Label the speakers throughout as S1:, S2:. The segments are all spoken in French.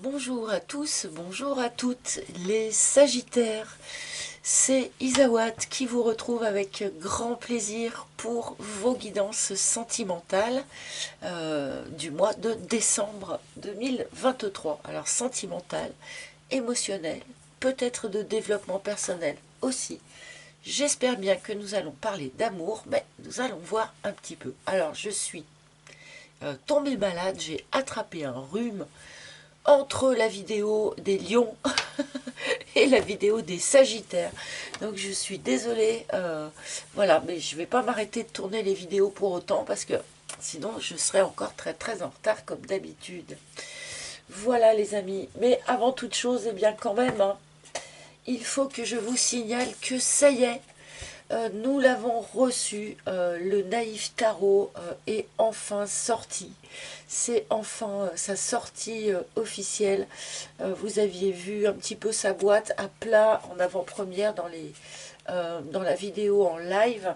S1: Bonjour à tous, bonjour à toutes les Sagittaires. C'est Isawat qui vous retrouve avec grand plaisir pour vos guidances sentimentales du mois de décembre 2023. Alors sentimentales, émotionnelles, peut-être de développement personnel aussi. J'espère bien que nous allons parler d'amour, mais nous allons voir un petit peu. Alors je suis tombée malade, j'ai attrapé un rhume entre la vidéo des lions et la vidéo des sagittaires. Donc je suis désolée, voilà, mais je ne vais pas m'arrêter de tourner les vidéos pour autant parce que sinon je serais encore très très en retard comme d'habitude. Voilà les amis, mais avant toute chose, eh bien quand même, hein, il faut que je vous signale que ça y est, nous l'avons reçu, le Naïf Tarot est enfin sorti. C'est enfin sa sortie officielle. Vous aviez vu un petit peu sa boîte à plat en avant-première dans la vidéo en live.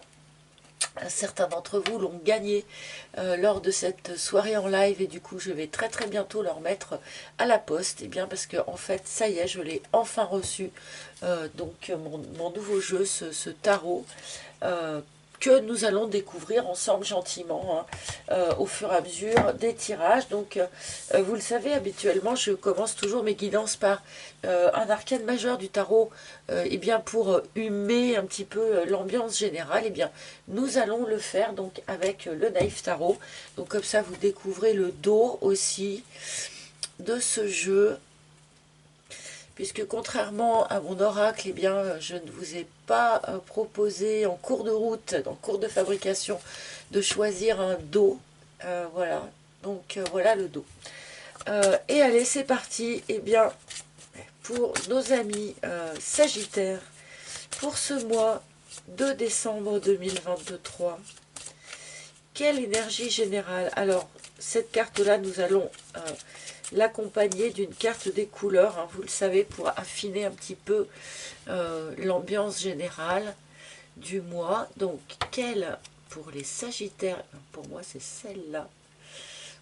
S1: Certains d'entre vous l'ont gagné lors de cette soirée en live et du coup je vais très très bientôt leur mettre à la poste. Et bien parce que en fait ça y est, je l'ai enfin reçu. Donc mon nouveau jeu, ce tarot, euh, que nous allons découvrir ensemble gentiment, hein, au fur et à mesure des tirages. Donc vous le savez, habituellement je commence toujours mes guidances par un arcane majeur du tarot, et bien pour humer un petit peu l'ambiance générale. Et bien nous allons le faire donc avec le Naïf Tarot. Donc comme ça vous découvrez le dos aussi de ce jeu, puisque contrairement à mon oracle, eh bien, je ne vous ai pas proposé en cours de route, en cours de fabrication, de choisir un dos. Voilà, donc voilà le dos. Et allez, c'est parti. Eh bien, pour nos amis Sagittaires, pour ce mois de décembre 2023, quelle énergie générale? Alors, cette carte-là, nous allons l'accompagner d'une carte des couleurs, hein, vous le savez, pour affiner un petit peu l'ambiance générale du mois. Donc, quelle pour les Sagittaires? Pour moi, c'est celle-là.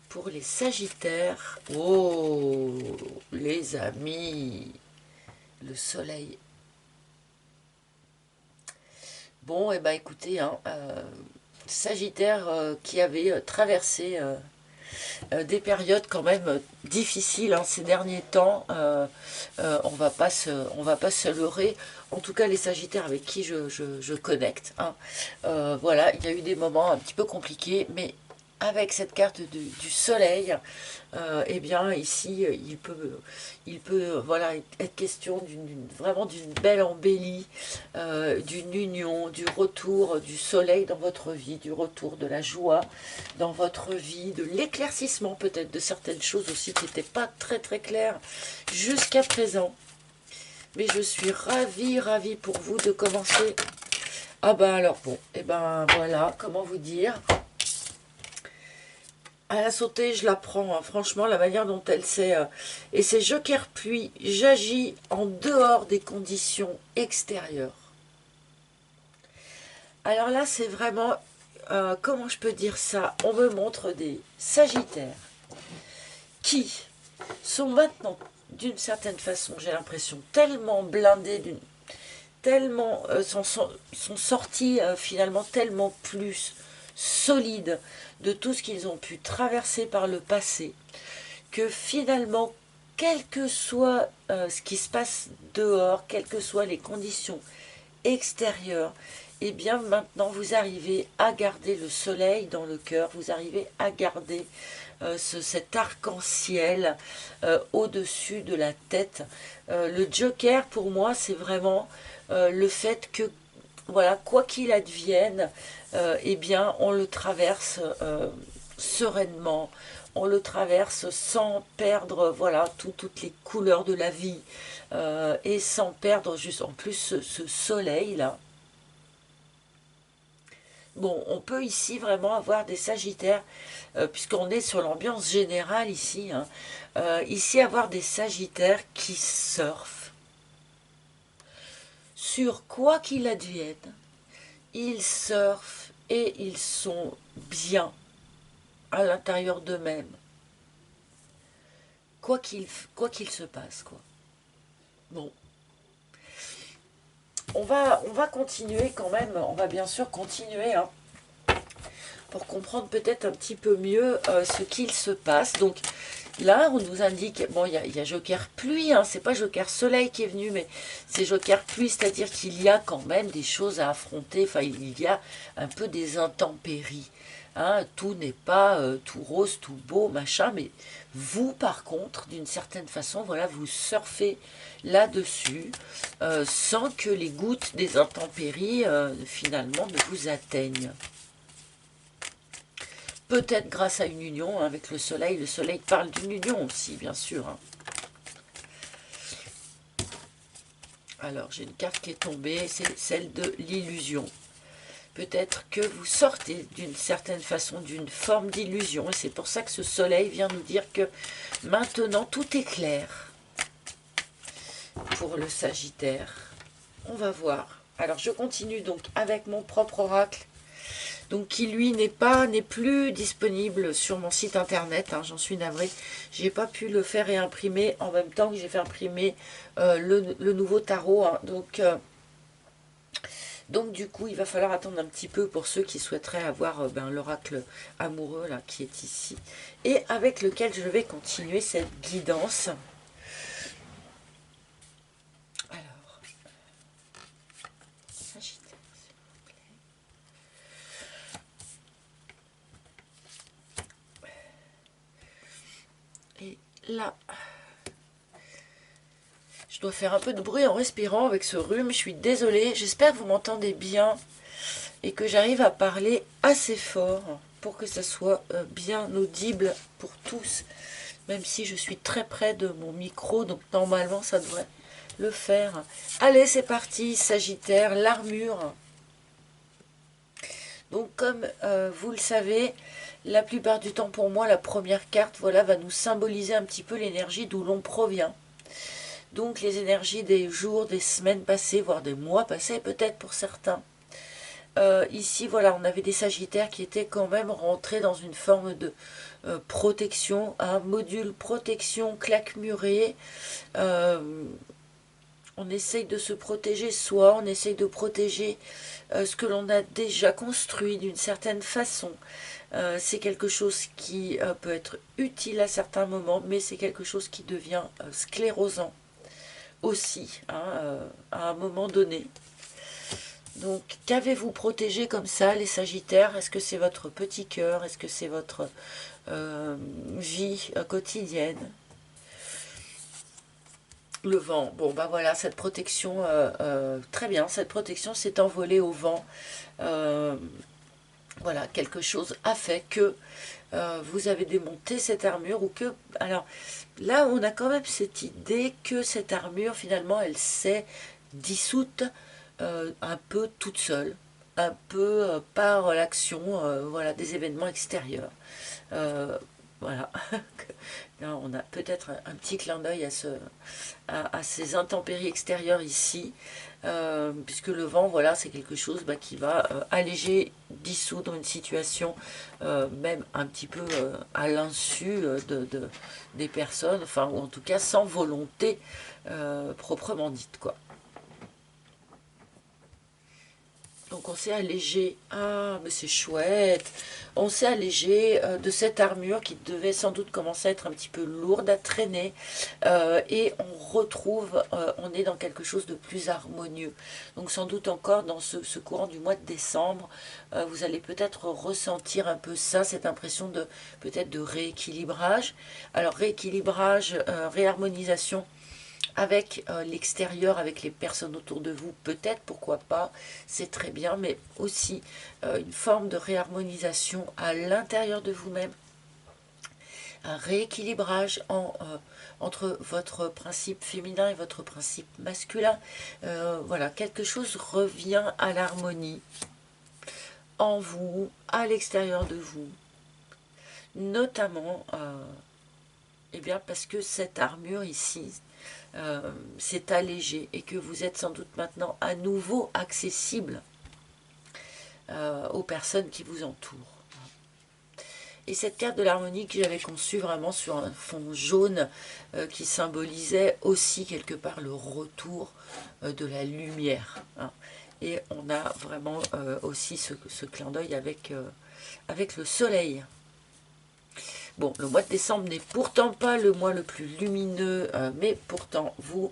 S1: Pour les Sagittaires, oh, les amis, le soleil. Bon, et eh ben écoutez, hein, Sagittaire qui avait traversé des périodes quand même difficiles, hein, ces derniers temps. On va pas se leurrer. En tout cas, les Sagittaires avec qui je connecte, hein. Voilà, il y a eu des moments un petit peu compliqués, mais avec cette carte du soleil, eh bien ici il peut voilà être question vraiment d'une belle embellie, d'une union, du retour du soleil dans votre vie, du retour de la joie dans votre vie, de l'éclaircissement peut-être de certaines choses aussi qui n'étaient pas très très claires jusqu'à présent. Mais je suis ravie pour vous de commencer. Ah ben alors bon, et ben voilà, comment vous dire, à la sauter, je la prends, hein, franchement, la manière dont elle sait. Et c'est Joker pluie, j'agis en dehors des conditions extérieures. Alors là, c'est vraiment, comment je peux dire ça? On me montre des Sagittaires qui sont maintenant, d'une certaine façon, j'ai l'impression, tellement blindés, tellement sont sortis finalement tellement plus solides de tout ce qu'ils ont pu traverser par le passé, que finalement, quel que soit ce qui se passe dehors, quelles que soient les conditions extérieures, et bien maintenant vous arrivez à garder le soleil dans le cœur, vous arrivez à garder cet arc-en-ciel au-dessus de la tête. Le Joker, pour moi, c'est vraiment le fait que, voilà, quoi qu'il advienne, eh bien, on le traverse sereinement, on le traverse sans perdre, voilà, toutes les couleurs de la vie, et sans perdre juste en plus ce soleil-là. Bon, on peut ici vraiment avoir des Sagittaires, puisqu'on est sur l'ambiance générale ici, hein, ici avoir des Sagittaires qui surfent sur quoi qu'il advienne. Ils surfent et ils sont bien à l'intérieur d'eux-mêmes. quoi qu'il se passe, quoi. Bon. On va continuer quand même, on va bien sûr continuer, hein, pour comprendre peut-être un petit peu mieux ce qu'il se passe. Donc là, on nous indique, bon, il y a Joker pluie, hein, c'est pas Joker soleil qui est venu, mais c'est Joker pluie, c'est-à-dire qu'il y a quand même des choses à affronter, enfin, il y a un peu des intempéries. Hein, tout n'est pas tout rose, tout beau, machin, mais vous, par contre, d'une certaine façon, voilà, vous surfez là-dessus, sans que les gouttes des intempéries, finalement, ne vous atteignent. Peut-être grâce à une union, hein, avec le soleil parle d'une union aussi, bien sûr. Hein. Alors, j'ai une carte qui est tombée, c'est celle de l'illusion. Peut-être que vous sortez d'une certaine façon d'une forme d'illusion, et c'est pour ça que ce soleil vient nous dire que maintenant tout est clair pour le Sagittaire. On va voir. Alors je continue donc avec mon propre oracle, donc qui lui n'est plus disponible sur mon site internet, hein, j'en suis navrée. J'ai pas pu le faire réimprimer en même temps que j'ai fait imprimer le nouveau tarot, hein, donc du coup, il va falloir attendre un petit peu pour ceux qui souhaiteraient avoir l'oracle amoureux là qui est ici, et avec lequel je vais continuer cette guidance. Alors, Sagittaire, s'il vous plaît. Et là, je dois faire un peu de bruit en respirant avec ce rhume, je suis désolée, j'espère que vous m'entendez bien et que j'arrive à parler assez fort pour que ça soit bien audible pour tous, même si je suis très près de mon micro, donc normalement ça devrait le faire. Allez, c'est parti, Sagittaire, l'armure. Donc comme vous le savez, la plupart du temps pour moi, la première carte, voilà, va nous symboliser un petit peu l'énergie d'où l'on provient. Donc les énergies des jours, des semaines passées, voire des mois passés, peut-être pour certains. Ici, voilà, on avait des Sagittaires qui étaient quand même rentrés dans une forme de protection, un module protection claque-murée. On essaye de se protéger soi, on essaye de protéger ce que l'on a déjà construit d'une certaine façon. C'est quelque chose qui peut être utile à certains moments, mais c'est quelque chose qui devient sclérosant aussi, hein, à un moment donné. Donc, qu'avez-vous protégé comme ça, les Sagittaires? Est-ce que c'est votre petit cœur? Est-ce que c'est votre vie quotidienne? Le vent. Bon, bah voilà, cette protection, très bien, cette protection s'est envolée au vent. Voilà, quelque chose a fait que vous avez démonté cette armure ou que... Alors, là, on a quand même cette idée que cette armure, finalement, elle s'est dissoute un peu toute seule, un peu par l'action voilà, des événements extérieurs. Voilà. Là, on a peut-être un petit clin d'œil à ces intempéries extérieures ici, puisque le vent, voilà, c'est quelque chose qui va alléger, dissoudre une situation, même un petit peu à l'insu des personnes, enfin, ou en tout cas sans volonté proprement dite, quoi. Donc on s'est allégé, ah mais c'est chouette, on s'est allégé de cette armure qui devait sans doute commencer à être un petit peu lourde à traîner, et on retrouve, on est dans quelque chose de plus harmonieux. Donc sans doute encore dans ce courant du mois de décembre, vous allez peut-être ressentir un peu ça, cette impression de peut-être de rééquilibrage. Alors rééquilibrage, réharmonisation, avec l'extérieur, avec les personnes autour de vous, peut-être, pourquoi pas, c'est très bien, mais aussi une forme de réharmonisation à l'intérieur de vous-même, un rééquilibrage entre votre principe féminin et votre principe masculin. Voilà, quelque chose revient à l'harmonie en vous, à l'extérieur de vous, notamment eh bien parce que cette armure ici s'est allégée et que vous êtes sans doute maintenant à nouveau accessible aux personnes qui vous entourent. Et cette carte de l'harmonie que j'avais conçue vraiment sur un fond jaune qui symbolisait aussi quelque part le retour de la lumière. Hein. Et on a vraiment aussi ce clin d'œil avec, avec le soleil. Bon, le mois de décembre n'est pourtant pas le mois le plus lumineux, mais pourtant vous...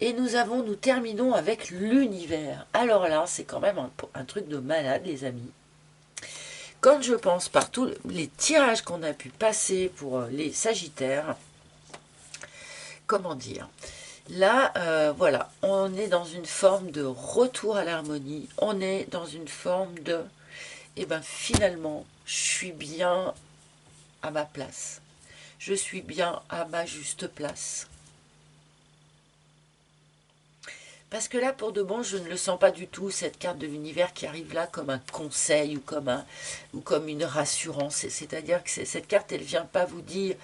S1: Et nous terminons avec l'univers. Alors là, c'est quand même un truc de malade, les amis. Quand je pense par tous les tirages qu'on a pu passer pour les Sagittaires, comment dire, là, voilà, on est dans une forme de retour à l'harmonie, on est dans une forme de, eh ben finalement, je suis bien à ma place, je suis bien à ma juste place. Parce que là, pour de bon, je ne le sens pas du tout, cette carte de l'univers qui arrive là comme un conseil ou comme une rassurance. C'est-à-dire que cette carte, elle ne vient pas vous dire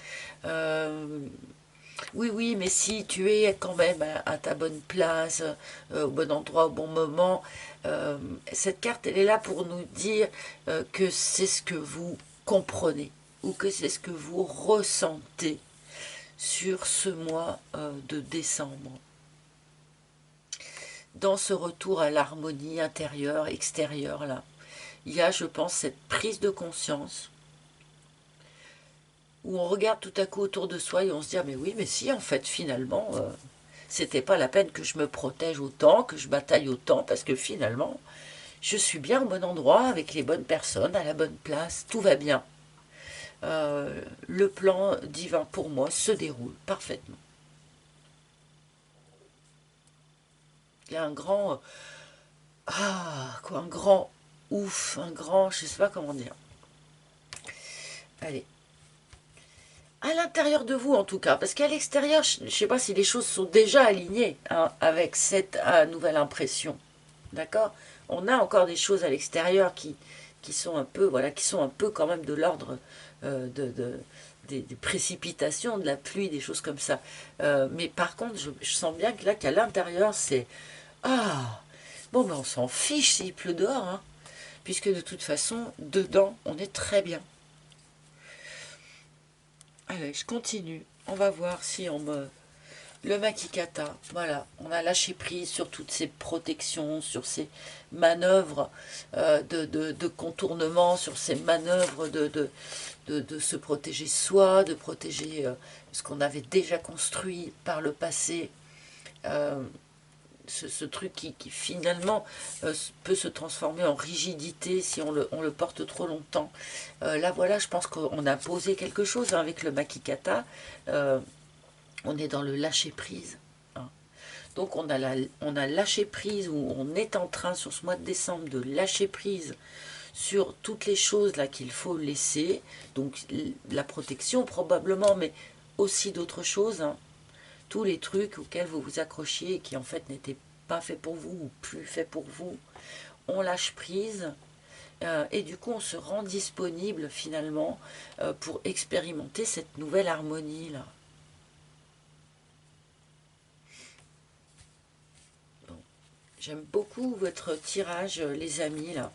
S1: oui, oui, mais si tu es quand même à ta bonne place, au bon endroit, au bon moment. Cette carte, elle est là pour nous dire que c'est ce que vous comprenez ou que c'est ce que vous ressentez sur ce mois de décembre. Dans ce retour à l'harmonie intérieure, extérieure, là, il y a, je pense, cette prise de conscience où on regarde tout à coup autour de soi et on se dit, ah, mais oui, mais si, en fait, finalement, c'était pas la peine que je me protège autant, que je bataille autant, parce que finalement, je suis bien au bon endroit, avec les bonnes personnes, à la bonne place, tout va bien. Le plan divin pour moi se déroule parfaitement. Il y a un grand... un grand ouf, un grand... Je sais pas comment dire. Allez. À l'intérieur de vous, en tout cas. Parce qu'à l'extérieur, je ne sais pas si les choses sont déjà alignées hein, avec cette nouvelle impression. D'accord. On a encore des choses à l'extérieur qui sont un peu, voilà, qui sont un peu quand même de l'ordre des précipitations, de la pluie, des choses comme ça. Mais par contre, je sens bien que là, qu'à l'intérieur, c'est... Ah, bon, ben on s'en fiche s'il pleut dehors, hein, puisque de toute façon, dedans, on est très bien. Allez, je continue. On va voir si on me... Le Makikata, voilà, on a lâché prise sur toutes ces protections, sur ces manœuvres de contournement, sur ces manœuvres de se protéger soi, de protéger ce qu'on avait déjà construit par le passé. Ce truc qui finalement peut se transformer en rigidité si on le porte trop longtemps. Là voilà, je pense qu'on a posé quelque chose hein, avec le Makikata. On est dans le lâcher-prise. Hein. Donc on a lâché prise, ou on est en train sur ce mois de décembre de lâcher prise sur toutes les choses là qu'il faut laisser. Donc la protection probablement, mais aussi d'autres choses. Hein. Tous les trucs auxquels vous vous accrochiez et qui en fait n'étaient pas faits pour vous ou plus faits pour vous. On lâche prise. Et du coup on se rend disponible finalement pour expérimenter cette nouvelle harmonie là. J'aime beaucoup votre tirage, les amis, là.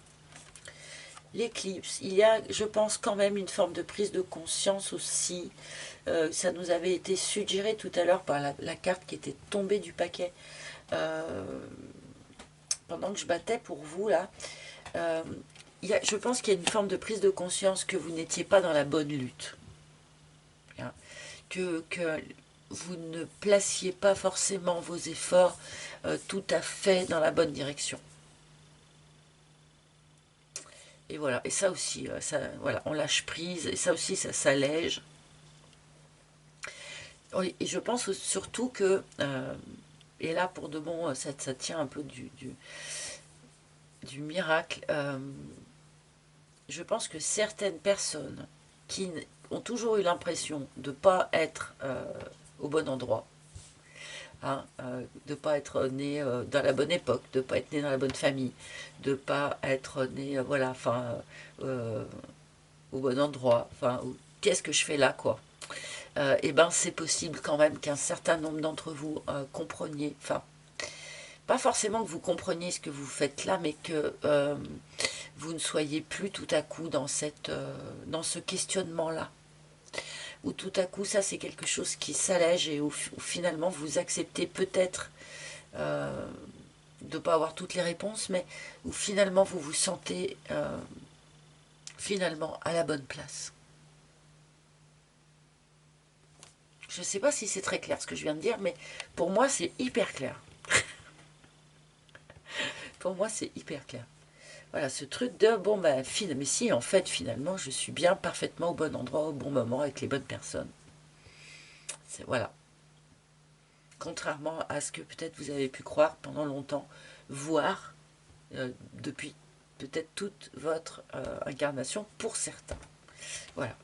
S1: L'éclipse, il y a, je pense, quand même une forme de prise de conscience aussi. Ça nous avait été suggéré tout à l'heure par la carte qui était tombée du paquet. Pendant que je battais pour vous, là. Je pense qu'il y a une forme de prise de conscience que vous n'étiez pas dans la bonne lutte. Hein. Que vous ne placiez pas forcément vos efforts tout à fait dans la bonne direction. Et voilà, et ça aussi, voilà, on lâche prise, et ça aussi, ça s'allège. Et je pense surtout que, et là pour de bon, ça tient un peu du miracle, je pense que certaines personnes qui ont toujours eu l'impression de ne pas être au bon endroit, hein, de ne pas être né dans la bonne époque, de ne pas être né dans la bonne famille, de ne pas être né, voilà, enfin, au bon endroit, enfin, qu'est-ce que je fais là, quoi. Et ben c'est possible quand même qu'un certain nombre d'entre vous compreniez, enfin, pas forcément que vous compreniez ce que vous faites là, mais que vous ne soyez plus tout à coup dans ce questionnement-là. Où tout à coup, ça c'est quelque chose qui s'allège et où finalement vous acceptez peut-être de ne pas avoir toutes les réponses, mais où finalement vous vous sentez finalement à la bonne place. Je ne sais pas si c'est très clair ce que je viens de dire, mais pour moi c'est hyper clair. Pour moi c'est hyper clair. Voilà, ce truc de, bon ben, mais si en fait finalement je suis bien parfaitement au bon endroit, au bon moment, avec les bonnes personnes. Voilà. Contrairement à ce que peut-être vous avez pu croire pendant longtemps, voire depuis peut-être toute votre incarnation pour certains. Voilà.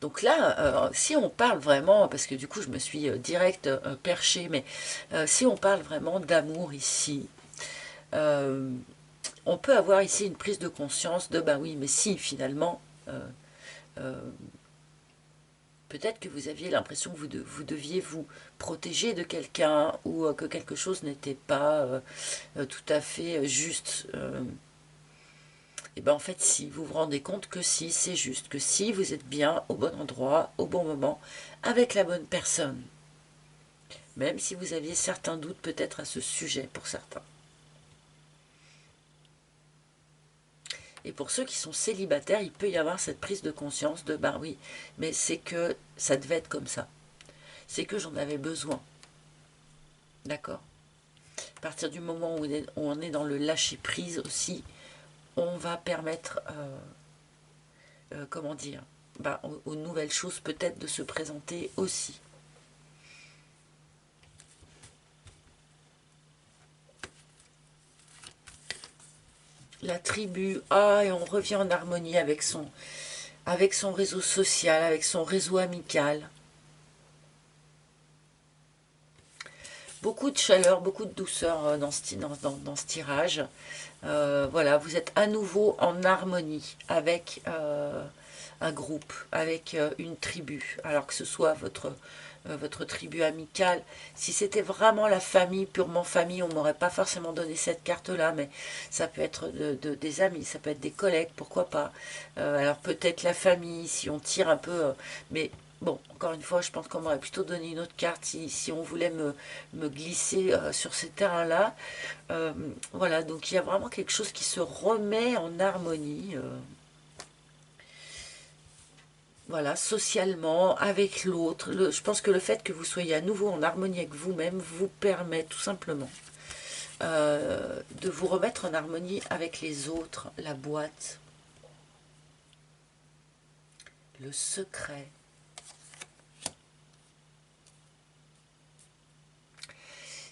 S1: Donc là, si on parle vraiment, parce que du coup je me suis direct perchée, mais si on parle vraiment d'amour ici, on peut avoir ici une prise de conscience de, ben oui, mais si finalement, peut-être que vous aviez l'impression que vous deviez vous protéger de quelqu'un ou que quelque chose n'était pas tout à fait juste. Et bien en fait si, vous vous rendez compte que si, c'est juste, que si vous êtes bien au bon endroit, au bon moment, avec la bonne personne. Même si vous aviez certains doutes peut-être à ce sujet pour certains. Et pour ceux qui sont célibataires, il peut y avoir cette prise de conscience de, ben oui, mais c'est que ça devait être comme ça. C'est que j'en avais besoin. D'accord? À partir du moment où on est dans le lâcher-prise aussi, on va permettre, comment dire, ben, aux nouvelles choses peut-être de se présenter aussi. La tribu, ah, et on revient en harmonie avec son réseau social, avec son réseau amical. Beaucoup de chaleur, beaucoup de douceur dans ce tirage. Voilà, vous êtes à nouveau en harmonie avec un groupe, avec une tribu, alors que ce soit votre tribu amicale. Si c'était vraiment la famille, purement famille, on ne m'aurait pas forcément donné cette carte-là, mais ça peut être des amis, ça peut être des collègues, pourquoi pas. Alors peut-être la famille, si on tire un peu, mais bon, encore une fois, je pense qu'on m'aurait plutôt donné une autre carte si on voulait me glisser sur ces terrains-là. Voilà, donc il y a vraiment quelque chose qui se remet en harmonie. Voilà, socialement, avec l'autre. Je pense que le fait que vous soyez à nouveau en harmonie avec vous-même vous permet tout simplement de vous remettre en harmonie avec les autres, la boîte, le secret.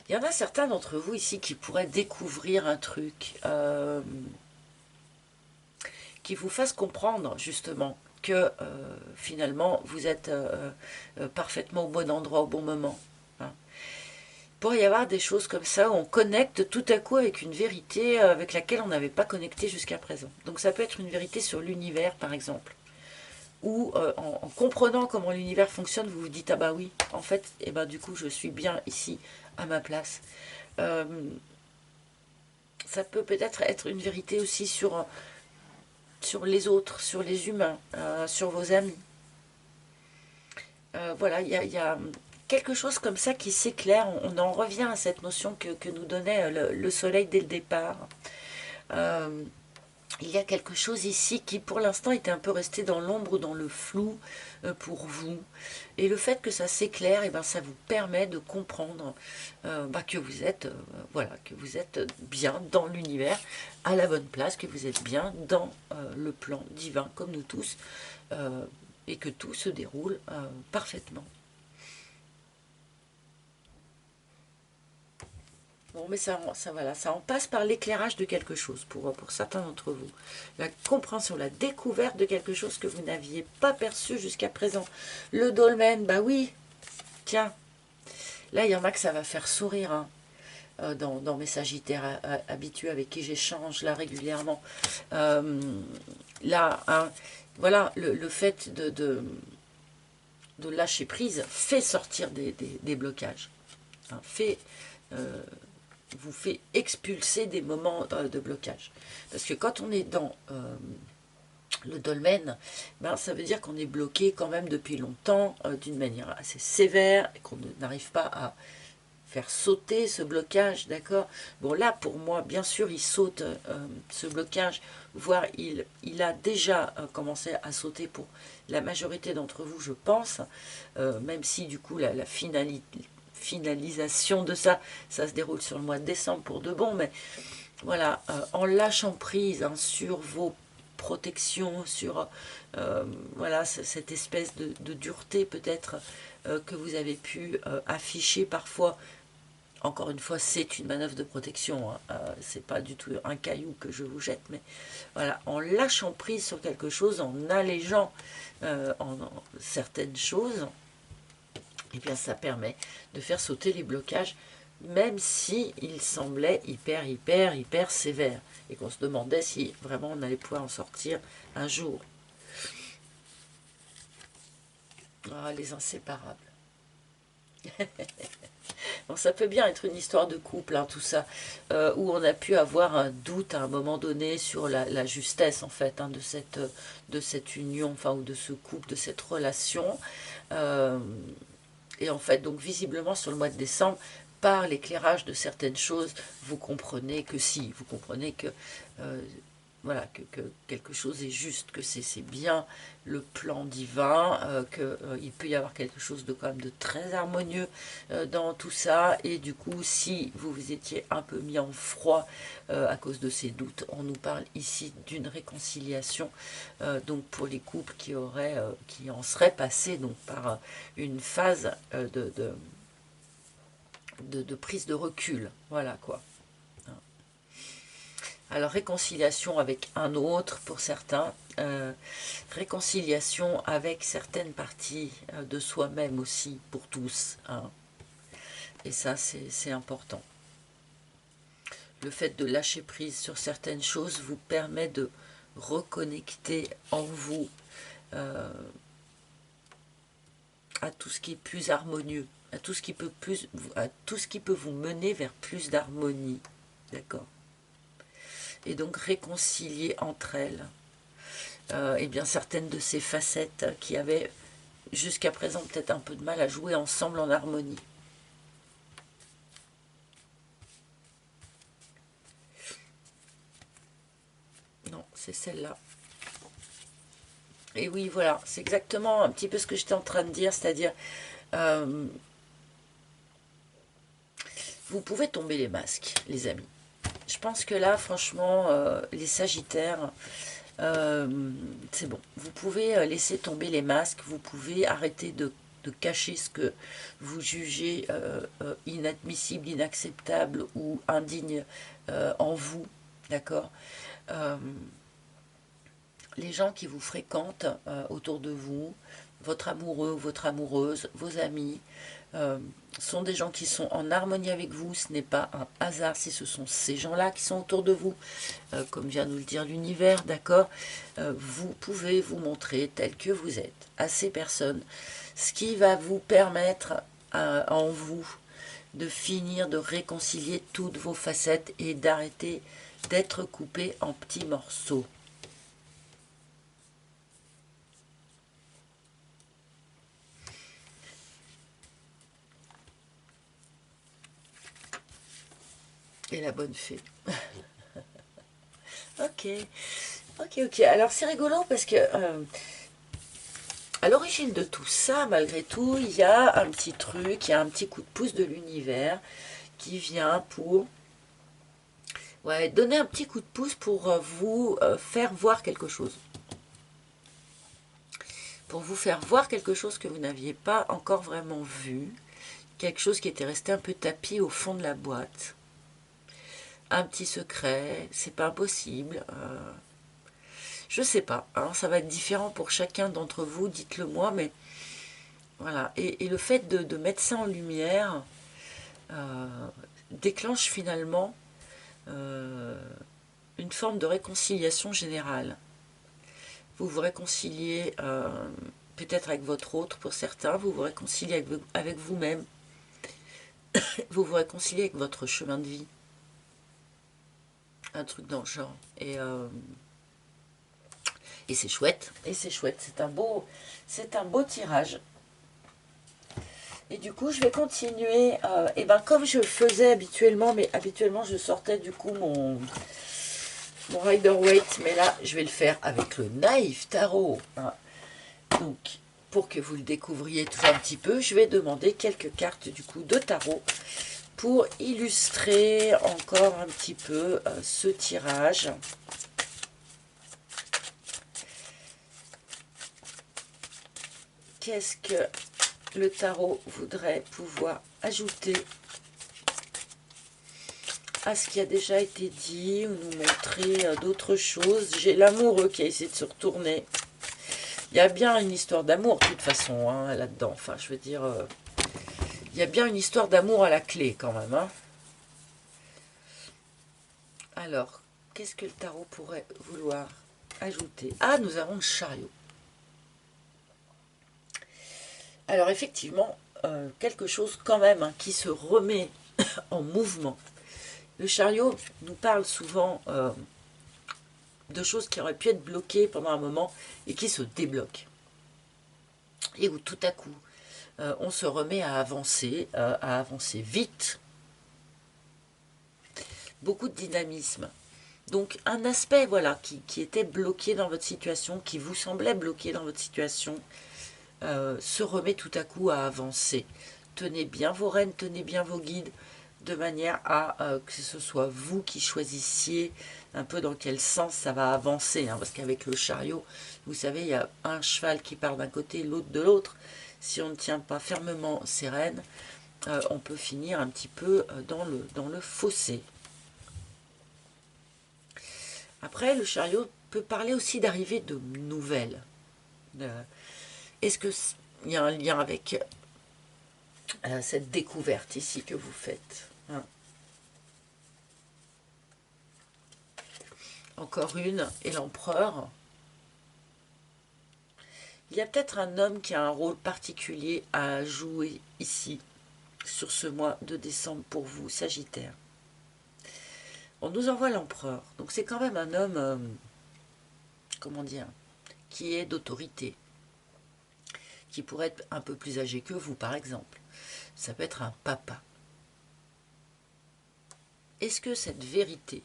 S1: Il y en a certains d'entre vous ici qui pourraient découvrir un truc qui vous fasse comprendre justement que finalement vous êtes parfaitement au bon endroit au bon moment. Hein. Il pourrait y avoir des choses comme ça où on connecte tout à coup avec une vérité avec laquelle on n'avait pas connecté jusqu'à présent. Donc ça peut être une vérité sur l'univers par exemple. Ou en comprenant comment l'univers fonctionne, vous vous dites ah bah oui, en fait, et ben du coup je suis bien ici à ma place. Ça peut peut-être être une vérité aussi sur les autres, sur les humains, sur vos amis. Voilà, il y a quelque chose comme ça qui s'éclaire. On en revient à cette notion que nous donnait le soleil dès le départ. Il y a quelque chose ici qui pour l'instant était un peu resté dans l'ombre, dans le flou pour vous. Et le fait que ça s'éclaire, et ben, ça vous permet de comprendre que vous êtes voilà, que vous êtes bien dans l'univers, à la bonne place, que vous êtes bien dans le plan divin, comme nous tous, et que tout se déroule parfaitement. Bon, mais voilà, ça en passe par l'éclairage de quelque chose pour certains d'entre vous. La compréhension, la découverte de quelque chose que vous n'aviez pas perçu jusqu'à présent. Le dolmen, bah oui, tiens, là il y en a que ça va faire sourire, hein, dans mes sagittaires habitués avec qui j'échange là régulièrement. Là, hein, voilà, le fait de lâcher prise fait sortir des blocages. Hein, fait vous fait expulser des moments de blocage. Parce que quand on est dans le dolmen, ben, ça veut dire qu'on est bloqué quand même depuis longtemps, d'une manière assez sévère, et qu'on n'arrive pas à faire sauter ce blocage, d'accord. Bon là, pour moi, bien sûr, il saute ce blocage, voire il a déjà commencé à sauter pour la majorité d'entre vous, je pense, même si du coup la finalisation de ça se déroule sur le mois de décembre pour de bon, mais voilà, en lâchant prise hein, sur vos protections, sur voilà, cette espèce de dureté peut-être que vous avez pu afficher parfois. Encore une fois, c'est une manœuvre de protection, hein. C'est pas du tout un caillou que je vous jette, mais voilà, en lâchant prise sur quelque chose, en allégeant certaines choses, et bien ça permet de faire sauter les blocages, même si ils semblaient hyper sévères, et qu'on se demandait si vraiment on allait pouvoir en sortir un jour. Ah, les inséparables. Bon, ça peut bien être une histoire de couple, hein, tout ça, où on a pu avoir un doute à un moment donné sur la justesse, en fait, hein, de cette union, enfin, ou de ce couple, de cette relation. Euh, et en fait, donc, visiblement, sur le mois de décembre, par l'éclairage de certaines choses, vous comprenez que si, vous comprenez que voilà, que quelque chose est juste, que c'est bien le plan divin, qu'il peut y avoir quelque chose de quand même de très harmonieux dans tout ça, et du coup, si vous vous étiez un peu mis en froid à cause de ces doutes, on nous parle ici d'une réconciliation, donc pour les couples qui en seraient passés donc par une phase de prise de recul, voilà quoi. Alors réconciliation avec un autre pour certains, réconciliation avec certaines parties de soi-même aussi pour tous, hein. Et ça c'est important. Le fait de lâcher prise sur certaines choses vous permet de reconnecter en vous à tout ce qui est plus harmonieux, à tout ce qui peut vous mener vers plus d'harmonie, d'accord. Et donc réconcilier entre elles et bien certaines de ces facettes qui avaient jusqu'à présent peut-être un peu de mal à jouer ensemble en harmonie. Non, c'est celle-là. Et oui, voilà, c'est exactement un petit peu ce que j'étais en train de dire, c'est-à-dire vous pouvez tomber les masques, les amis. Je pense que là, franchement, les Sagittaires, c'est bon. Vous pouvez laisser tomber les masques, vous pouvez arrêter de cacher ce que vous jugez inadmissible, inacceptable ou indigne en vous, d'accord. Les gens qui vous fréquentent autour de vous, votre amoureux ou votre amoureuse, vos amis, sont des gens qui sont en harmonie avec vous. Ce n'est pas un hasard si ce sont ces gens-là qui sont autour de vous, comme vient nous le dire l'univers, d'accord. Vous pouvez vous montrer tel que vous êtes à ces personnes, ce qui va vous permettre en vous de finir de réconcilier toutes vos facettes et d'arrêter d'être coupé en petits morceaux. Et la bonne fée. Ok, ok. Alors c'est rigolo parce que à l'origine de tout ça, malgré tout, il y a un petit truc, il y a un petit coup de pouce de l'univers qui vient pour donner un petit coup de pouce pour vous faire voir quelque chose. Pour vous faire voir quelque chose que vous n'aviez pas encore vraiment vu, quelque chose qui était resté un peu tapis au fond de la boîte. Un petit secret, c'est pas impossible. Je sais pas, hein, ça va être différent pour chacun d'entre vous, dites-le moi, mais voilà. Et le fait de mettre ça en lumière déclenche finalement une forme de réconciliation générale. Vous vous réconciliez peut-être avec votre autre pour certains, vous vous réconciliez avec vous-même, vous vous réconciliez avec votre chemin de vie. un truc dans le genre. Et c'est chouette, c'est un beau tirage. Et du coup, je vais continuer, et ben comme je faisais habituellement, mais habituellement je sortais du coup mon Rider-Waite, mais là je vais le faire avec le Naïf Tarot. Hein. Donc, pour que vous le découvriez toujours un petit peu, je vais demander quelques cartes du coup de tarot pour illustrer encore un petit peu ce tirage. Qu'est-ce que le tarot voudrait pouvoir ajouter à ce qui a déjà été dit ou nous montrer d'autres choses? J'ai l'amoureux qui a essayé de se retourner. Il y a bien une histoire d'amour de toute façon hein, là-dedans. Enfin, je veux dire, il y a bien une histoire d'amour à la clé quand même. Hein. Alors, qu'est-ce que le tarot pourrait vouloir ajouter? Ah, nous avons le chariot. Alors effectivement, quelque chose quand même hein, qui se remet en mouvement. Le chariot nous parle souvent de choses qui auraient pu être bloquées pendant un moment et qui se débloquent. Et où tout à coup, on se remet à avancer vite. Beaucoup de dynamisme. Donc un aspect voilà, qui était bloqué dans votre situation, qui vous semblait bloqué dans votre situation, se remet tout à coup à avancer. Tenez bien vos rênes, tenez bien vos guides, de manière à que ce soit vous qui choisissiez un peu dans quel sens ça va avancer. Hein, parce qu'avec le chariot, vous savez, il y a un cheval qui part d'un côté, l'autre de l'autre. Si on ne tient pas fermement ses rênes, on peut finir un petit peu dans le fossé. Après, le chariot peut parler aussi d'arrivée de nouvelles. Est-ce qu'il y a un lien avec cette découverte ici que vous faites hein? Encore une, et l'empereur. Il y a peut-être un homme qui a un rôle particulier à jouer ici, sur ce mois de décembre pour vous, Sagittaire. On nous envoie l'empereur, donc c'est quand même un homme, comment dire, qui est d'autorité, qui pourrait être un peu plus âgé que vous, par exemple. Ça peut être un papa. Est-ce que cette vérité,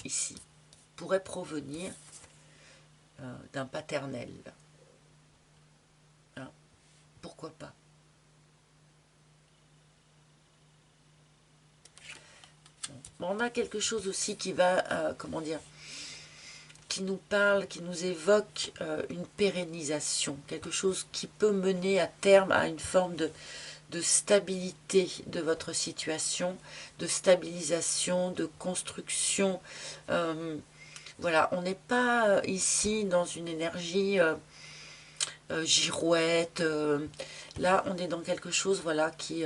S1: ici, pourrait provenir d'un paternel? Hein? Pourquoi pas? Bon, on a quelque chose aussi qui va, comment dire, qui nous parle, qui nous évoque une pérennisation, quelque chose qui peut mener à terme à une forme de stabilité de votre situation, de stabilisation, de construction. Voilà, on n'est pas ici dans une énergie girouette. Là, on est dans quelque chose voilà, qui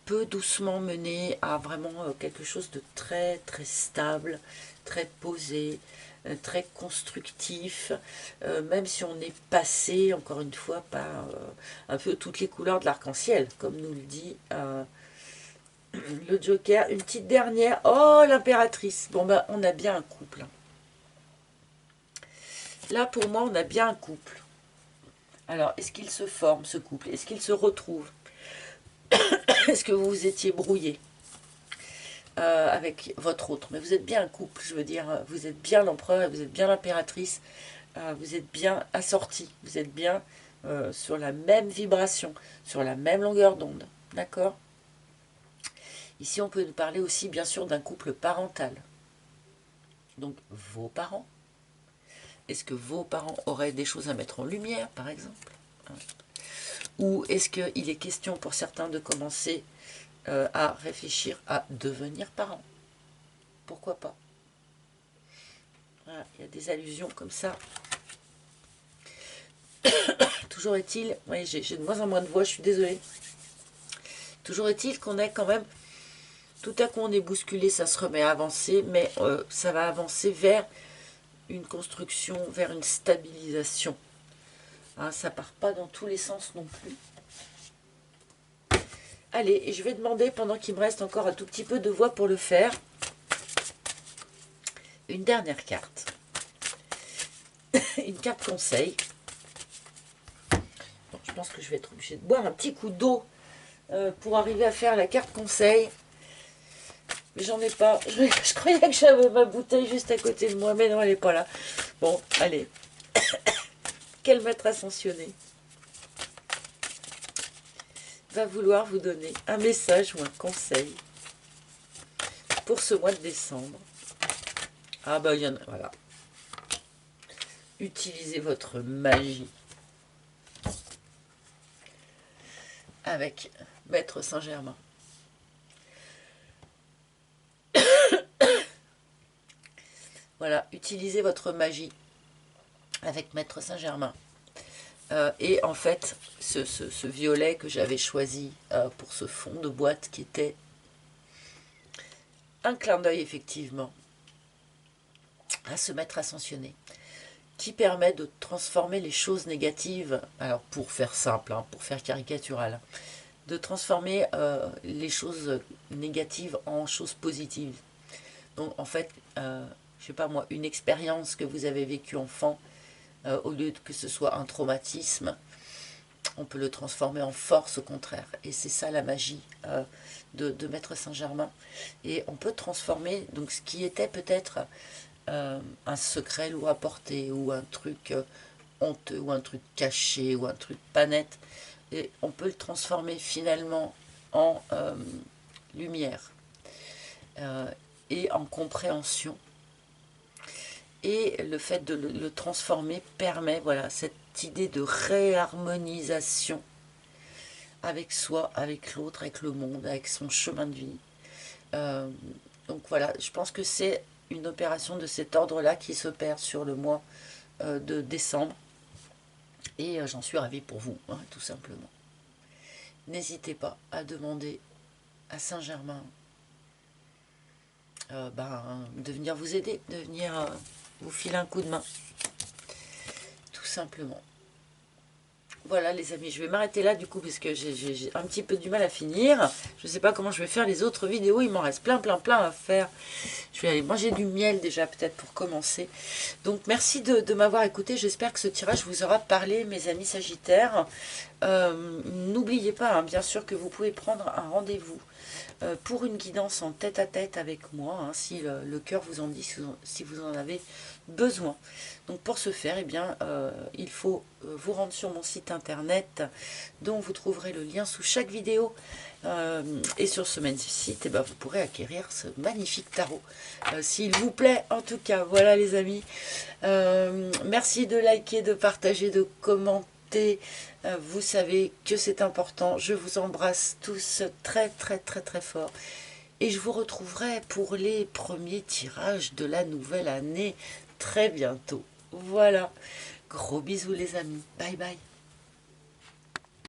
S1: peut doucement mener à vraiment quelque chose de très très stable, très posé, très constructif, même si on est passé, encore une fois, par un peu toutes les couleurs de l'arc-en-ciel, comme nous le dit le Joker. Une petite dernière, oh l'impératrice, bon ben on a bien un couple. Là pour moi on a bien un couple. Alors est-ce qu'il se forme ce couple? Est-ce qu'il se retrouve? Est-ce que vous vous étiez brouillé avec votre autre? Mais vous êtes bien un couple, je veux dire, vous êtes bien l'empereur et vous êtes bien l'impératrice, vous êtes bien assortis, vous êtes bien sur la même vibration, sur la même longueur d'onde, d'accord? Ici, on peut nous parler aussi, bien sûr, d'un couple parental. Donc, vos parents. Est-ce que vos parents auraient des choses à mettre en lumière, par exemple? Ou est-ce qu'il est question pour certains de commencer à réfléchir à devenir parents? Pourquoi pas? Voilà, il y a des allusions comme ça. Toujours est-il, oui, j'ai de moins en moins de voix, je suis désolée. Toujours est-il qu'on est quand même, tout à coup on est bousculé, ça se remet à avancer, mais ça va avancer vers une construction, vers une stabilisation. Hein, ça part pas dans tous les sens non plus. Allez, et je vais demander, pendant qu'il me reste encore un tout petit peu de voix pour le faire, une dernière carte. Une carte conseil. Bon, je pense que je vais être obligée de boire un petit coup d'eau pour arriver à faire la carte conseil. Mais j'en ai pas. Je croyais que j'avais ma bouteille juste à côté de moi, mais non, elle n'est pas là. Bon, allez. Quel maître ascensionné va vouloir vous donner un message ou un conseil pour ce mois de décembre? Ah bah il y en a, voilà. Utilisez votre magie avec Maître Saint-Germain. Voilà, utilisez votre magie avec Maître Saint-Germain. Et en fait, ce violet que j'avais choisi pour ce fond de boîte qui était un clin d'œil effectivement à ce maître ascensionné qui permet de transformer les choses négatives, alors pour faire simple, hein, pour faire caricatural, de transformer les choses négatives en choses positives. Donc en fait, je sais pas moi, une expérience que vous avez vécue enfant, au lieu que ce soit un traumatisme, on peut le transformer en force au contraire. Et c'est ça la magie de Maître Saint-Germain. Et on peut transformer donc ce qui était peut-être un secret lourd à porter, ou un truc honteux, ou un truc caché, ou un truc pas net. Et on peut le transformer finalement en lumière et en compréhension. Et le fait de le transformer permet, voilà, cette idée de réharmonisation avec soi, avec l'autre, avec le monde, avec son chemin de vie. Donc voilà, je pense que c'est une opération de cet ordre-là qui s'opère sur le mois de décembre. Et j'en suis ravie pour vous, hein, tout simplement. N'hésitez pas à demander à Saint-Germain de venir vous aider, de venir vous filer un coup de main. Tout simplement. Voilà les amis, je vais m'arrêter là du coup parce que j'ai un petit peu du mal à finir. Je ne sais pas comment je vais faire les autres vidéos, il m'en reste plein à faire. Je vais aller manger du miel déjà peut-être pour commencer. Donc merci de m'avoir écouté, j'espère que ce tirage vous aura parlé mes amis Sagittaires. N'oubliez pas hein, bien sûr que vous pouvez prendre un rendez-vous pour une guidance en tête-à-tête avec moi, hein, si le cœur vous en dit, si vous en avez besoin. Donc pour ce faire, eh bien, il faut vous rendre sur mon site internet, dont vous trouverez le lien sous chaque vidéo. Et sur ce même site, eh bien, vous pourrez acquérir ce magnifique tarot, s'il vous plaît. En tout cas, voilà les amis. Merci de liker, de partager, de commenter. Vous savez que c'est important. Je vous embrasse tous très fort. Et je vous retrouverai pour les premiers tirages de la nouvelle année très bientôt. Voilà. Gros bisous les amis. Bye bye.